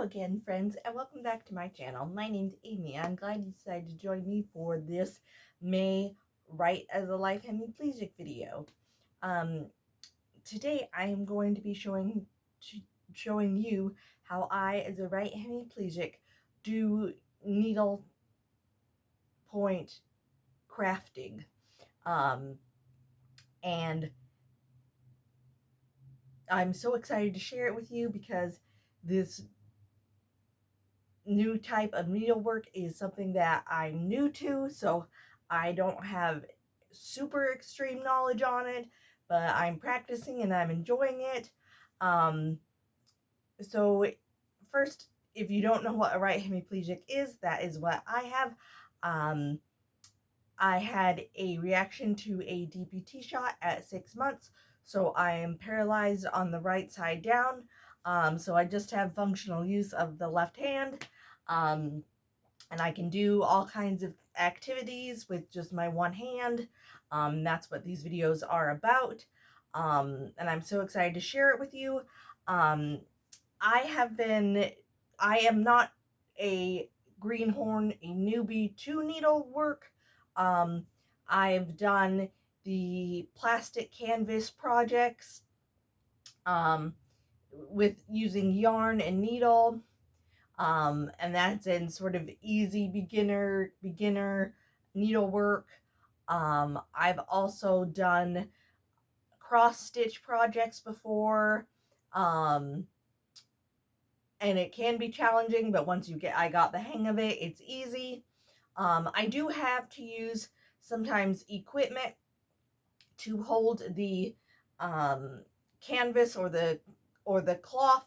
Hello again, friends, and welcome back to my channel. My name's Amy. I'm glad you decided to join me for this May Write as a Life Hemiplegic video. Today I am going to be showing you how I, as a right hemiplegic, do needle point crafting. And I'm so excited to share it with you because this new type of needlework is something that I'm new to, so I don't have super extreme knowledge on it, but I'm practicing and I'm enjoying it. So first, if you don't know what a right hemiplegic is, that is what I have. I had a reaction to a DPT shot at 6 months, so I am paralyzed on the right side down. So I just have functional use of the left hand. And I can do all kinds of activities with just my one hand. That's what these videos are about. And I'm so excited to share it with you. I am not a greenhorn, a newbie to needlework. I've done the plastic canvas projects with using yarn and needle. And that's in sort of easy beginner needlework. I've also done cross stitch projects before, and it can be challenging, but once I got the hang of it, it's easy. I do have to use sometimes equipment to hold the canvas or the cloth.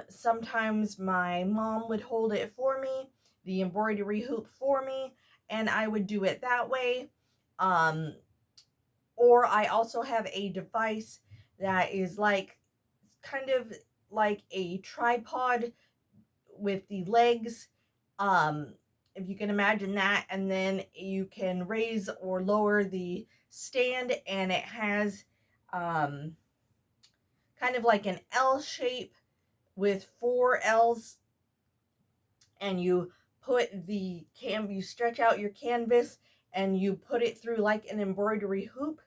Sometimes my mom would hold it for me, the embroidery hoop for me, and I would do it that way. Or I also have a device that is kind of like a tripod with the legs. If you can imagine that, and then you can raise or lower the stand, and it has kind of like an L shape with 4 L's, and you you stretch out your canvas and you put it through like an embroidery hoop,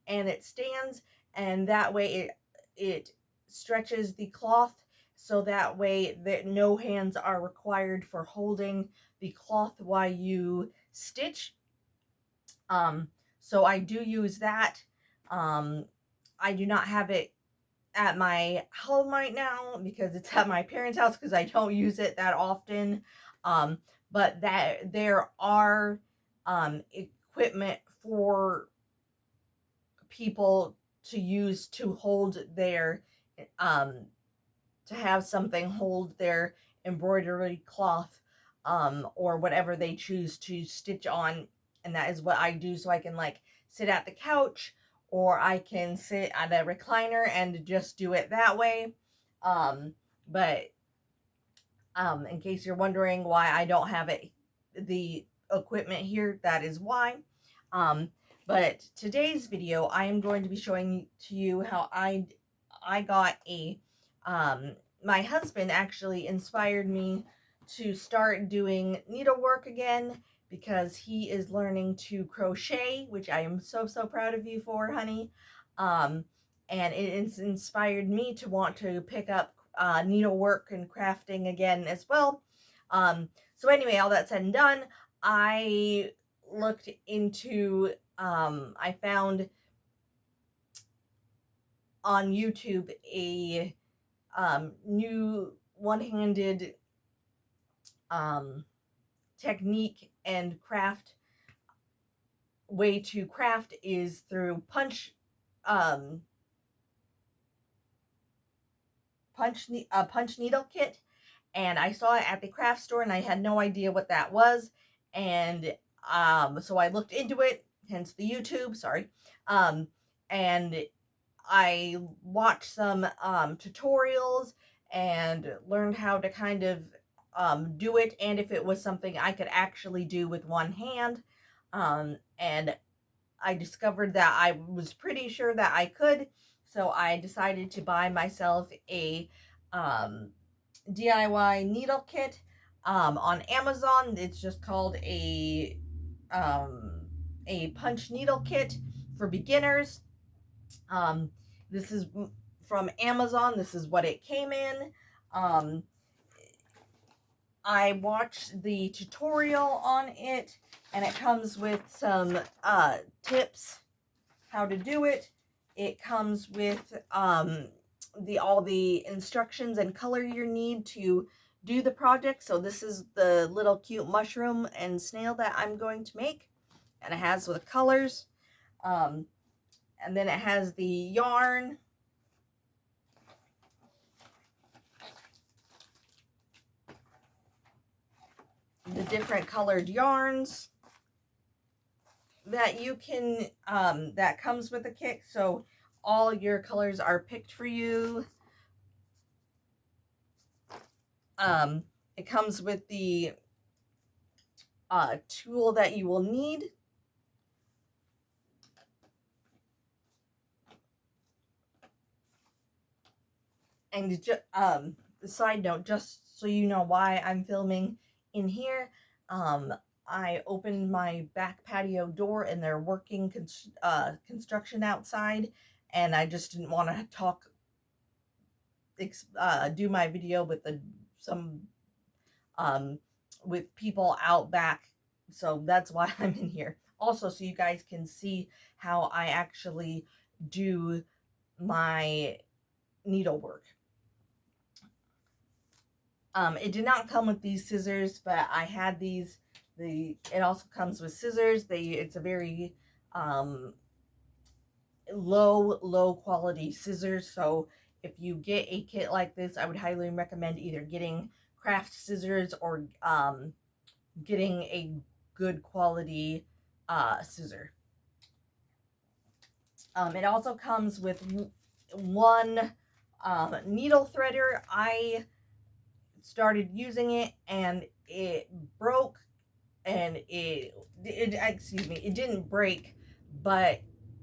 and it stands, and that way it stretches the cloth, so that way that no hands are required for holding the cloth while you stitch. So I do use that. I do not have it at my home right now because it's at my parents' house, because I don't use it that often. But there are equipment for people to use to hold their to have something hold their embroidery cloth, or whatever they choose to stitch on, and that is what I do. So I can sit at the couch, or I can sit at a recliner and just do it that way. But in case you're wondering why I don't have the equipment here, that is why. But today's video, I am going to be showing to you how I got my husband actually inspired me to start doing needlework again, because he is learning to crochet, which I am so proud of you for, honey. And it inspired me to want to pick up needlework and crafting again as well. So anyway, all that said and done, I looked into, I found on YouTube a new one-handed technique and craft. Way to craft is through punch needle kit, and I saw it at the craft store, and I had no idea what that was, and so I looked into it, hence the YouTube, sorry, and I watched some tutorials and learned how to kind of do it, and if it was something I could actually do with one hand. And I discovered that I was pretty sure that I could, so I decided to buy myself a DIY needle kit. On Amazon, it's just called a punch needle kit for beginners. Um, this is from Amazon. This is what it came in. Um, I watched the tutorial on it, and it comes with some tips how to do it. It comes with all the instructions and color you need to do the project. So this is the little cute mushroom and snail that I'm going to make, and it has the colors. And then it has the yarn. The different colored yarns that you can that comes with the kit, so all your colors are picked for you. It comes with the tool that you will need. And side note, just so you know why I'm filming in here, I opened my back patio door and they're working construction outside, and I just didn't want to do my video with with people out back, so that's why I'm in here. Also, so you guys can see how I actually do my needlework. It did not come with these scissors, but I had these. It also comes with scissors. It's a very low quality scissors. So if you get a kit like this, I would highly recommend either getting craft scissors or getting a good quality scissor. It also comes with one needle threader. I started using it and it broke, and it didn't break, but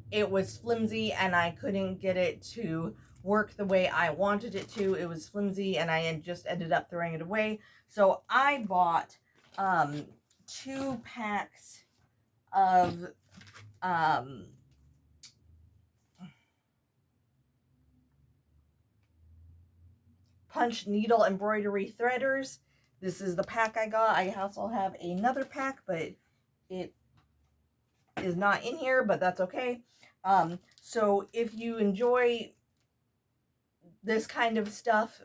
it was flimsy and I couldn't get it to work the way I wanted it to. It was flimsy and I just ended up throwing it away. So I bought 2 packs of punch needle embroidery threaders. This is the pack I got. I also have another pack, but it is not in here, but that's okay. So if you enjoy this kind of stuff,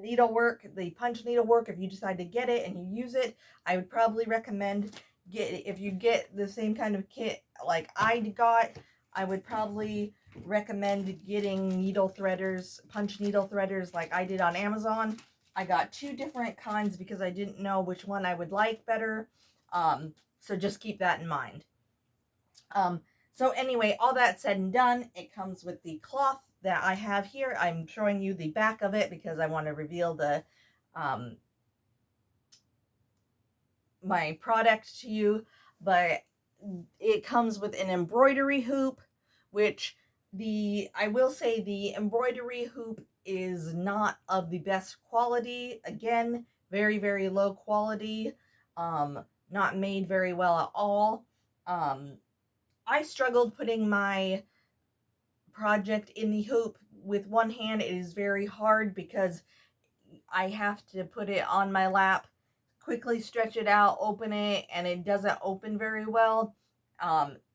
needlework, the punch needlework, if you decide to get it and you use it, I would probably recommend if you get the same kind of kit like I got, I would probably recommend getting needle threaders, punch needle threaders like I did on Amazon. I got 2 different kinds because I didn't know which one I would like better. So just keep that in mind. So anyway, all that said and done, it comes with the cloth that I have here. I'm showing you the back of it because I want to reveal the my product to you, but it comes with an embroidery hoop, which I will say the embroidery hoop is not of the best quality. Again, very low quality, not made very well at all. I struggled putting my project in the hoop with one hand. It is very hard because I have to put it on my lap, quickly stretch it out, open it, and it doesn't open very well.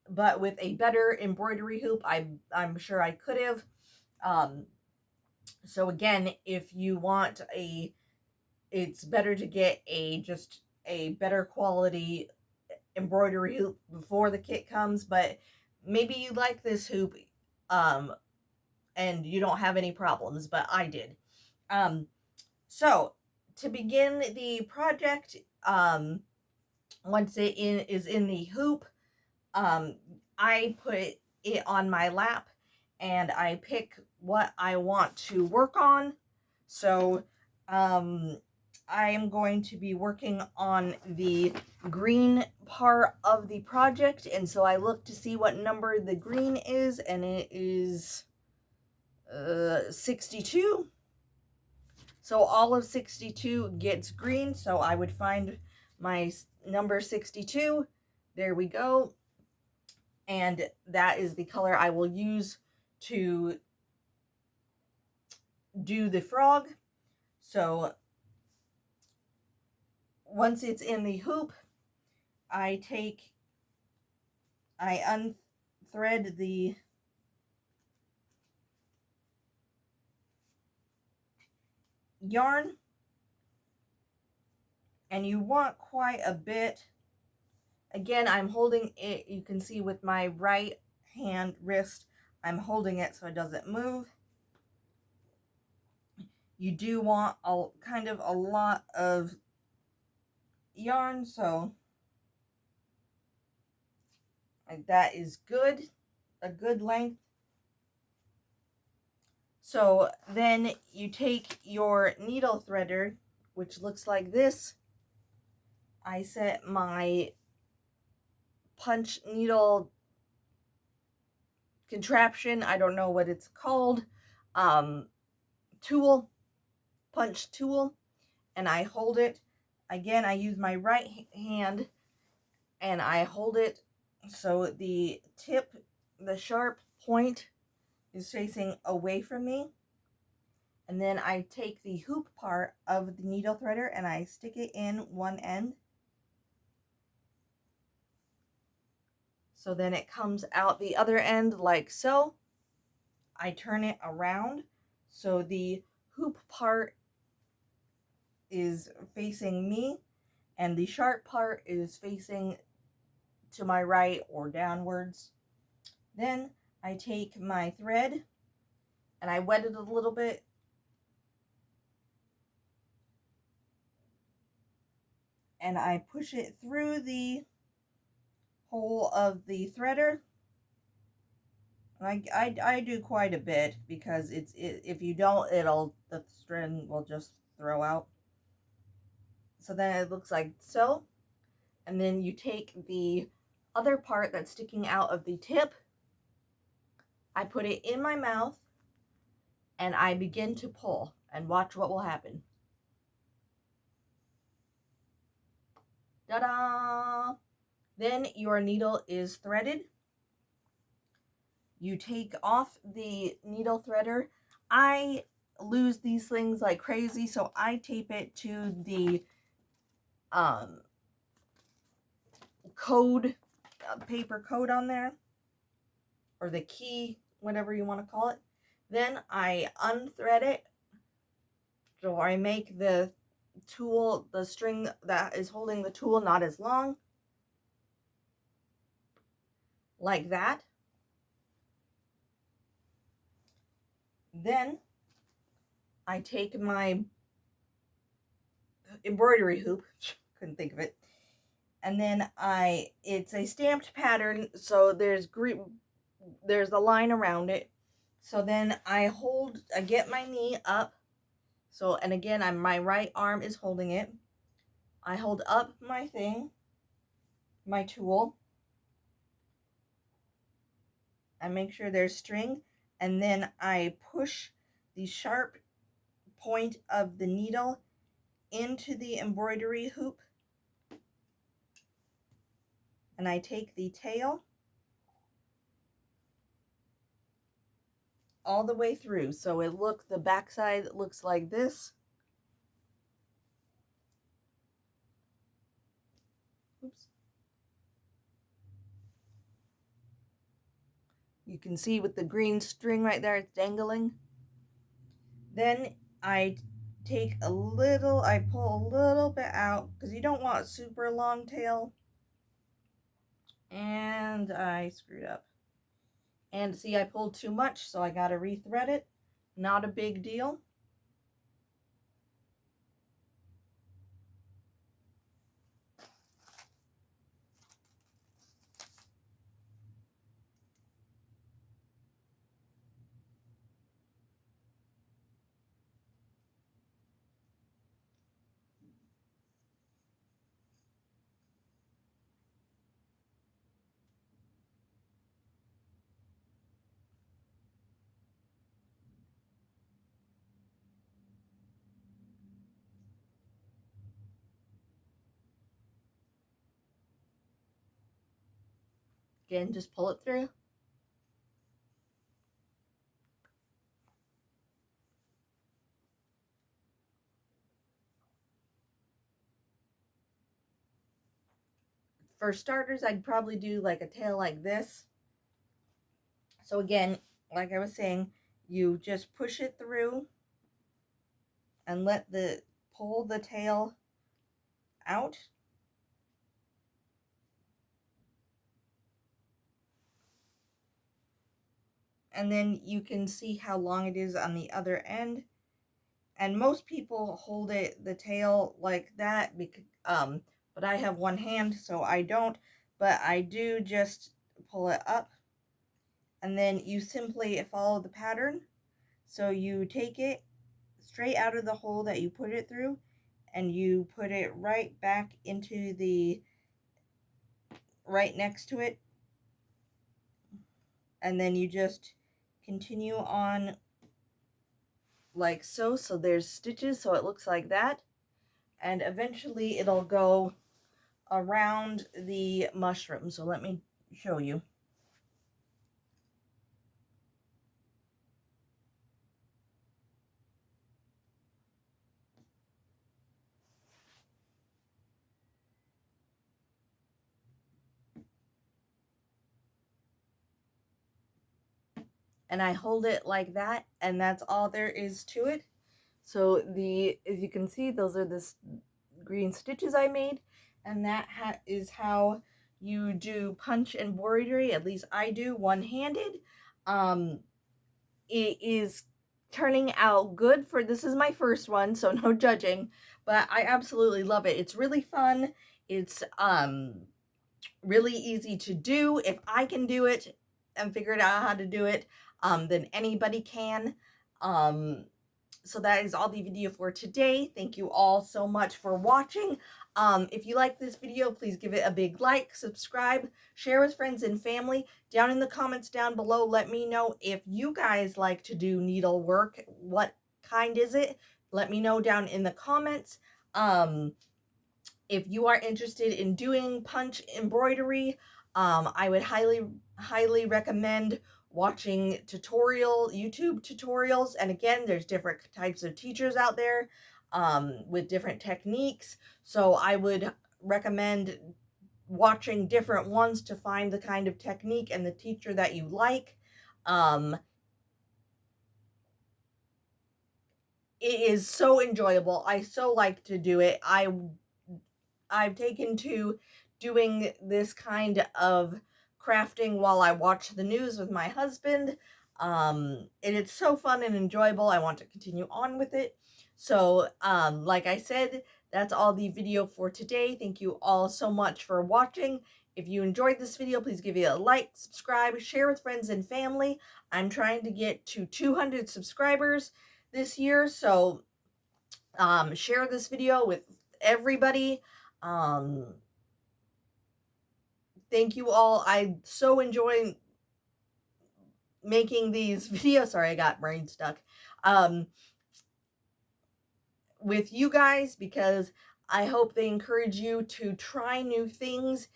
But with a better embroidery hoop, I'm sure I could have. So again, if you want it's better to get just a better quality embroidery hoop before the kit comes. But maybe you like this hoop, and you don't have any problems, but I did. So to begin the project, once it is in the hoop, I put it on my lap and I pick what I want to work on. So I am going to be working on the green part of the project, and so I look to see what number the green is, and it is 62. So all of 62 gets green, so I would find my number 62. There we go. And that is the color I will use to do the frog. So once it's in the hoop, I unthread the yarn, and you want quite a bit. Again, I'm holding it, you can see with my right hand wrist, I'm holding it so it doesn't move. You do want kind of a lot of yarn, so that is good, a good length. So then you take your needle threader, which looks like this. I set my punch needle contraption, I don't know what it's called, tool, punch tool, and I hold it. Again, I use my right hand and I hold it so the tip, the sharp point is facing away from me. And then I take the hoop part of the needle threader and I stick it in one end. So then it comes out the other end like so. I turn it around so the hoop part is facing me and the sharp part is facing to my right or downwards. Then I take my thread and I wet it a little bit. And I push it through the hole of the threader. I do quite a bit because if you don't, the string will just throw out. So then it looks like so. And then you take the other part that's sticking out of the tip. I put it in my mouth and I begin to pull and watch what will happen. Ta-da! Then your needle is threaded. You take off the needle threader. I lose these things like crazy, so I tape it to the code, paper code on there, or the key, whatever you want to call it. Then I unthread it, so I make the tool, the string that is holding the tool, not as long, like that. Then I take my embroidery hoop, couldn't think of it, and then it's a stamped pattern, so there's a line around it. So then I get my knee up. So, and again, my right arm is holding it. I hold up my thing, my tool. I make sure there's string, and then I push the sharp point of the needle into the embroidery hoop, and I take the tail all the way through. So the back side looks like this. Oops. You can see with the green string right there, it's dangling. Then I pull a little bit out because you don't want a super long tail. And I screwed up. And see, I pulled too much, so I got to rethread it. Not a big deal. again, just pull it through. For starters, I'd probably do like a tail like this. So again, like I was saying, you just push it through and pull the tail out. And then you can see how long it is on the other end. And most people hold the tail like that because but I have one hand, so I don't. But I do just pull it up, and then you simply follow the pattern. So you take it straight out of the hole that you put it through, and you put it right back into the right next to it, and then you just continue on like so. So there's stitches, so it looks like that, and eventually it'll go around the mushroom. So let me show you. And I hold it like that, and that's all there is to it. So as you can see, those are the green stitches I made, and that is how you do punch embroidery. At least I do one-handed. It is turning out good for this is my first one, so no judging, but I absolutely love it. It's really fun. It's really easy to do. If I can do it and figured out how to do it, then anybody can. So that is all the video for today. Thank you all so much for watching. If you like this video, please give it a big like, subscribe, share with friends and family. Down in the comments down below, let me know if you guys like to do needlework. What kind is it? Let me know down in the comments. If you are interested in doing punch embroidery, I would highly recommend watching YouTube tutorials. And again, there's different types of teachers out there with different techniques. So I would recommend watching different ones to find the kind of technique and the teacher that you like. It is so enjoyable. I so like to do it. I've taken to doing this kind of crafting while I watch the news with my husband. And it's so fun and enjoyable. I want to continue on with it. So, like I said, that's all the video for today. Thank you all so much for watching. If you enjoyed this video, please give it a like, subscribe, share with friends and family. I'm trying to get to 200 subscribers this year, so share this video with everybody. Thank you all. I so enjoy making these videos. Sorry, I got brain stuck. With you guys, because I hope they encourage you to try new things.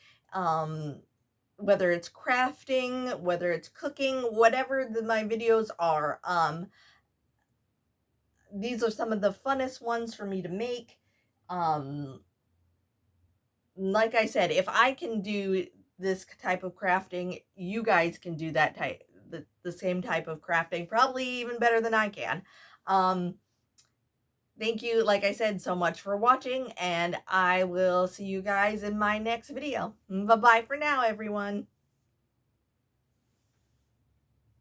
Whether it's crafting, whether it's cooking, whatever my videos are. These are some of the funnest ones for me to make. Like I said, if I can do this type of crafting, you guys can do that the same type of crafting, probably even better than I can. Thank you, like I said, so much for watching, and I will see you guys in my next video. Bye-bye for now, everyone.